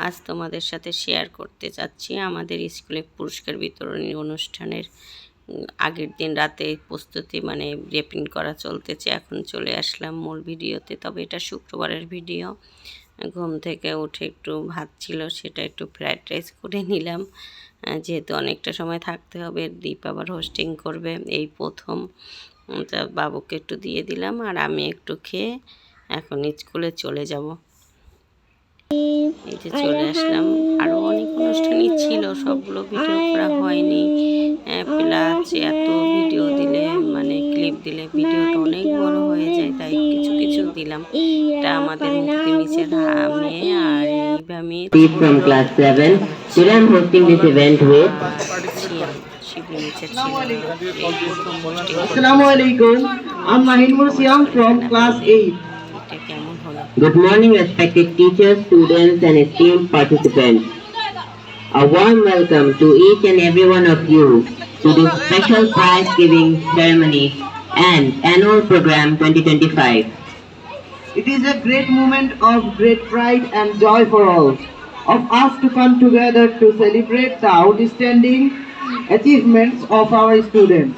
আজ তোমাদের সাথে শেয়ার করতে যাচ্ছি আমাদের স্কুলে পুরস্কার বিতরণী অনুষ্ঠানের আগের দিন রাতে প্রস্তুতি মানে রেপিং করা চলতেছে। এখন চলে আসলাম মূল ভিডিওতে। তবে এটা শুক্রবারের ভিডিও। ঘুম থেকে উঠে একটু ভাত ছিল, সেটা একটু ফ্রাইড রাইস করে নিলাম, যেহেতু অনেকটা সময় থাকতে হবে। দীপ আবার হোস্টিং করবে, এই প্রথম। তা বাবুকে একটু দিয়ে দিলাম, আর আমি একটু খেয়ে এখন স্কুলে চলে যাব। এই যে চলে আসলাম। আরও অনেক অনুষ্ঠানই ছিল, সবগুলো ভিডিও করা হয়নি। প্লাস এত ভিডিও দিলে মানে ক্লিপ দিলে ভিডিওটা অনেক বড় হয়ে যায়, তাই কিছু কিছু দিলাম। এটা আমাদের মুক্তি মিছের মেয়ে, আর এইবা মেয়ে from class 7. Today I'm hosting this event with Assalamu alaikum. I'm Mahimur Siam from class 8. Good morning, respected teachers, students, and esteemed participants. A warm welcome to each and every one of you to this special prize giving ceremony and annual program 2025. It is a great moment of great pride and joy for all of us to come together to celebrate the outstanding achievements of our students.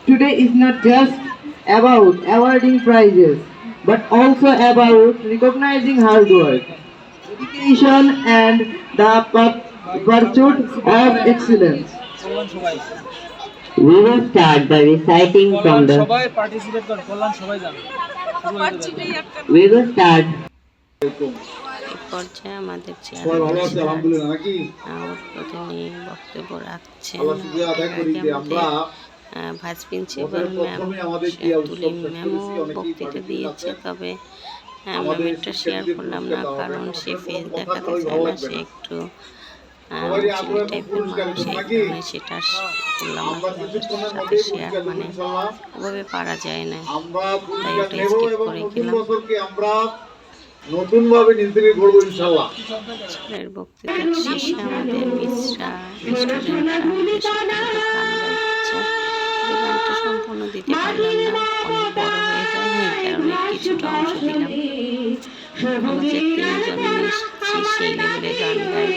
Today is not just about awarding prizes, but also about recognizing hard work, dedication, and the pursuit of excellence. We will start by reciting from the. We will start. পর্যায়ে আমাদের প্রতিনিধি বক্তব্য রাখছেন vice principal ma'am তুলিম ম্যামও বক্তৃতা দিয়েছে। তবে ম্যামেরটা share করলাম না, কারণ সে ফেস দেখাতে চায় না, সে একটু চিলি টাইপের মানুষ, এই কারণে সেটা করলাম না সাথে শেয়ার, মানে ওভাবে পারা যায় না, তাই ওটা স্কিপ করে গেলাম। নতুন ভাবে নিজ থেকে করবো ইনশাআল্লাহ। স্যারের বক্তৃতার শেষে আমাদের মিসরা স্টুডেন্টরা গান গাইছে। গানটা সম্পূর্ণ দিতে পারলাম না, অনেক বড় হয়ে যায়, এই কারণে কিছুটা অংশ দিলাম। আমরা যে তিনজন মিশছি সেই লেভেলে গান গাই,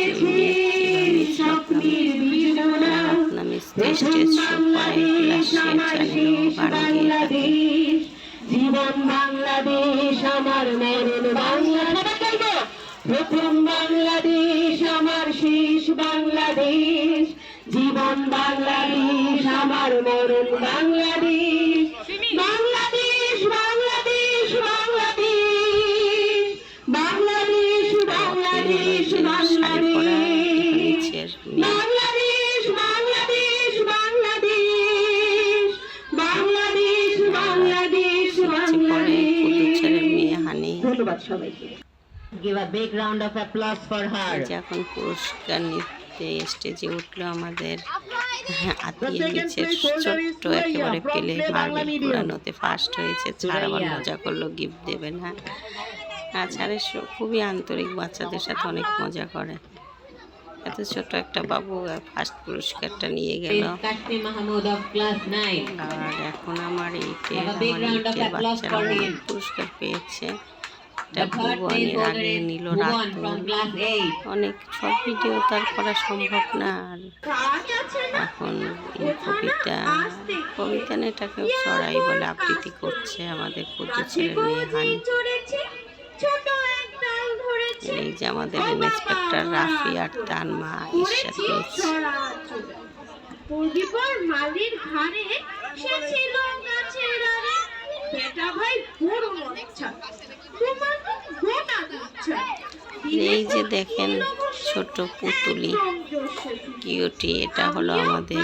রত্নাম স্টেজ শো করে, প্লাস সে চ্যানেলও গান গিয়ে থাকে। জীবন বাংলাদেশ আমার মরণ বাংলাদেশ, প্রথম বাংলাদেশ আমার শেষ বাংলাদেশ। জীবন বাংলাদেশ আমার মরণ বাংলাদেশ, বাংলাদেশ বাংলাদেশ বাংলাদেশ, বাংলাদেশ বাংলাদেশ বাংলাদেশ, বাংলাদেশ বাংলাদেশ বাংলাদেশ, বাংলাদেশ বাংলাদেশ বাংলাদেশ। মেয়ে হানি, ধন্যবাদ সবাইকে। Give a big round of applause for her. এখন পুরস্কার নিতে স্টেজে উঠলো আমাদের আত্মীয় নিচের ছোট্ট একেবারে পেলে মার্বেল কুড়ানোতে ফার্স্ট হয়েছে। ছাড় আবার মজা করলো, গিফট দেবে না। ছাড়ে খুবই আন্তরিক, বাচ্চাদের সাথে অনেক মজা করে। এত ছোট একটা বাবু ফার্স্ট পুরস্কারটা নিয়ে গেল। আর এখন আমার এইটের বাচ্চারা অনেক পুরস্কার পেয়েছে। এটা ভুবনের আগে নিল রাতুল, অনেক সব ভিডিও তার করা সম্ভব না। আর এখন কবিতা এটাকে চড়াই বলে আবৃত্তি করছে আমাদের ক্ষুদ্র ছেলের মেয়ে হানি। এই যে আমাদের ইন্সপেক্টর রাফি আর তার মা ঈর্ষাদ পেয়েছে। এই যে দেখেন ছোট পুতুলি কিউটি, এটা হলো আমাদের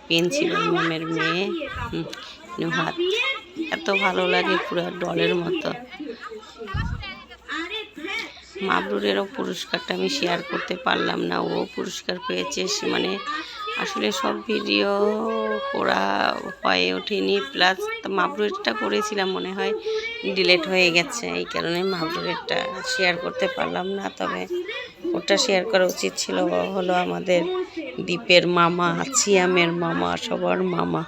প্রিন্সিপাল ম্যামের মেয়ে নুহাত। এত ভালো লাগে, পুরো ডলের মতো। মাবরুরেরও পুরস্কারটা আমি শেয়ার করতে পারলাম না, ও পুরস্কার পেয়েছে। মানে আসলে সব ভিডিও করা হয়ে ওঠেনি, প্লাস মাবরুরেরটা করেছিলাম মনে হয় ডিলেট হয়ে গেছে, এই কারণে মাবরুরেরটা শেয়ার করতে পারলাম না। তবে ওটা শেয়ার করা উচিত ছিল, হলো আমাদের দীপের মামা, সিয়ামের মামা, সবার মামা।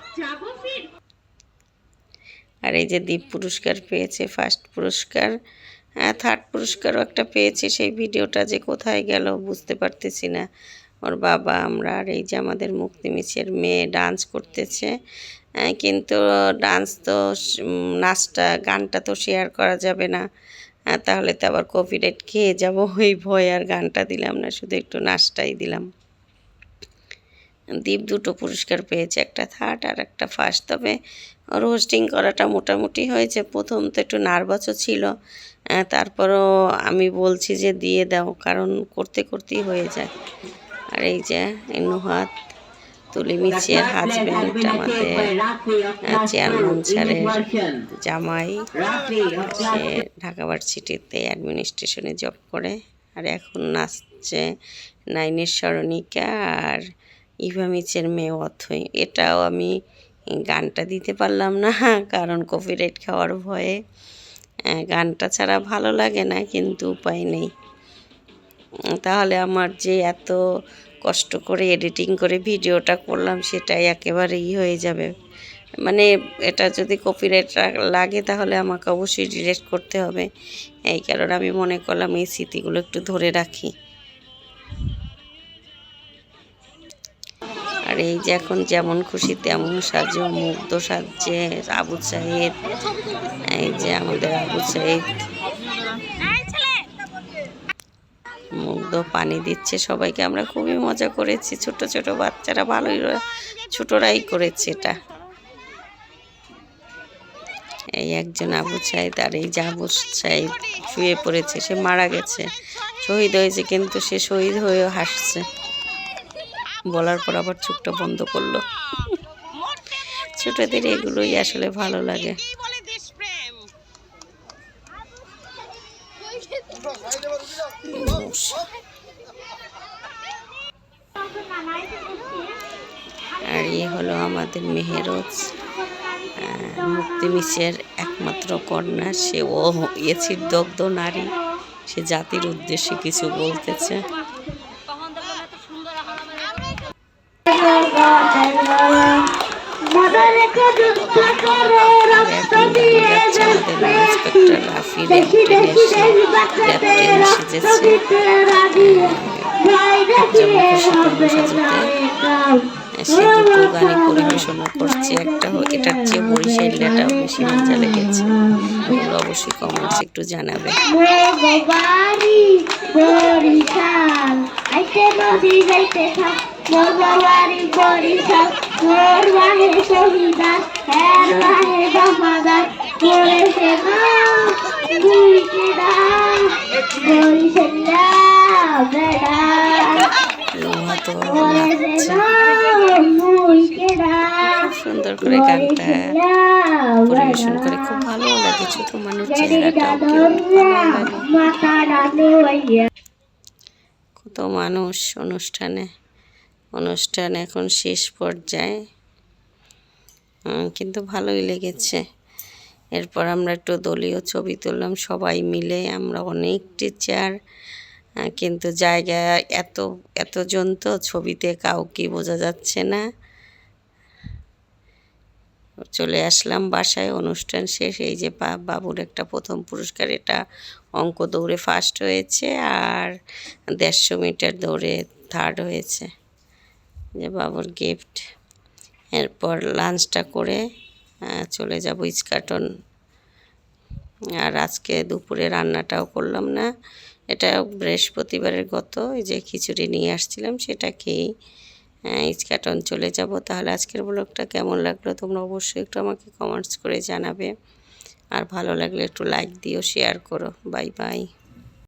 আর এই যে দীপ পুরস্কার পেয়েছে, ফার্স্ট পুরস্কার। হ্যাঁ, থার্ড পুরস্কারও একটা পেয়েছে, সেই ভিডিওটা যে কোথায় গেল বুঝতে পারতেছি না। ওর বাবা, আমরা, আর এই যে আমাদের মুক্তি মিছের মেয়ে ডান্স করতেছে। কিন্তু ডান্স তো নাচটা, গানটা তো শেয়ার করা যাবে না, তাহলে তো আবার কপিরাইট খেয়ে যাব, ওই ভয় আর গানটা দিলাম না, শুধু একটু নাচটাই দিলাম। দীপ দুটো পুরস্কার পেয়েছে, একটা থার্ড আর একটা ফার্স্ট। তবে ওর হোস্টিং করাটা মোটামুটি হয়েছে। প্রথম তো একটু নার্ভাসও ছিল, তারপরও আমি বলছি যে দিয়ে দাও, কারণ করতে করতেই হয়ে যায়। আর এই যে নুহাত, তুলি মিছির হাজব্যান্ড, আমাদের চেয়ারম্যান স্যারের জামাই, সে ঢাকা ভার্সিটিতে অ্যাডমিনিস্ট্রেশনে জব করে। আর এখন নাচছে নাইনের স্মরণিকা আর ইভা মিচের মেয়ে অথই। এটাও আমি গানটা দিতে পারলাম না, কারণ কপিরাইট খাওয়ার ভয়ে। গানটা ছাড়া ভালো লাগে না, কিন্তু উপায় নেই। তাহলে আমার যে এত কষ্ট করে এডিটিং করে ভিডিওটা করলাম, সেটাই একেবারেই হয়ে যাবে। মানে এটা যদি কপিরাইট লাগে তাহলে আমাকে অবশ্যই ডিলিট করতে হবে। এই কারণে আমি মনে করলাম এই স্মৃতিগুলো একটু ধরে রাখি। আর এই যে এখন যেমন খুশি তেমন সাজো, মুগ্ধ সাজছে আবু সাইদ। এই যে আমাদের আবু সাইদ মুগ্ধ পানি দিচ্ছে সবাইকে। আমরা খুবই মজা করেছি, ছোট ছোট বাচ্চারা ভালোই, ছোটরাই করেছে এটা। এই একজন আবু সাইদ, আর এই যে আবু সাইদ শুয়ে পড়েছে, সে মারা গেছে, শহীদ হয়েছে, কিন্তু সে শহীদ হয়েও হাসছে। বলার পর আবার চোখটা বন্ধ করলো। ছোটদের এগুলোই আসলে ভালো লাগে। আর এই হলো আমাদের মেহেরোজ, মুক্তি মিছের একমাত্র কন্যা। সে ও এসির দগ্ধ নারী, সে জাতির উদ্দেশ্যে কিছু বলতেছে। ইন্সপেক্টর রাফি ক্যাপ্টেন সেজেছে, সে দুটো গানই পরিবেশন করছে। এটার চেয়ে বরিশালটাও বেশি মজা লেগেছে। তোমরা অবশ্যই কমেন্টস একটু জানাবে। সুন্দর করে গানটা পরিবেশন করে, খুব ভালো লাগে। ছোট মানুষ চেহারাটাও কত মানুষ অনুষ্ঠান এখন শেষ পর্যায়ে, কিন্তু ভালোই লেগেছে। এরপর আমরা একটু দলীয় ছবি তুললাম সবাই মিলে। আমরা অনেক টিচার, কিন্তু জায়গা এতজন তো ছবিতে কাউকে বোঝা যাচ্ছে না। চলে আসলাম বাসায়, অনুষ্ঠান শেষ। এই যে বাবুর একটা প্রথম পুরস্কার, এটা অঙ্ক দৌড়ে ফার্স্ট হয়েছে, আর 150 মিটার দৌড়ে থার্ড হয়েছে, যে বাবুর গিফট। এরপর লাঞ্চটা করে চলে যাব ইস্কাটন। আর আজকে দুপুরে রান্নাটাও করলাম না, এটা বৃহস্পতিবারের গত এই যে খিচুড়ি নিয়ে আসছিলাম, সেটা খেয়েই ইস্কাটন চলে যাব। তাহলে আজকের ব্লগটা কেমন লাগলো তোমরা অবশ্যই একটু আমাকে কমেন্টস করে জানাবে, আর ভালো লাগলে একটু লাইক দিও, শেয়ার করো। Bye bye.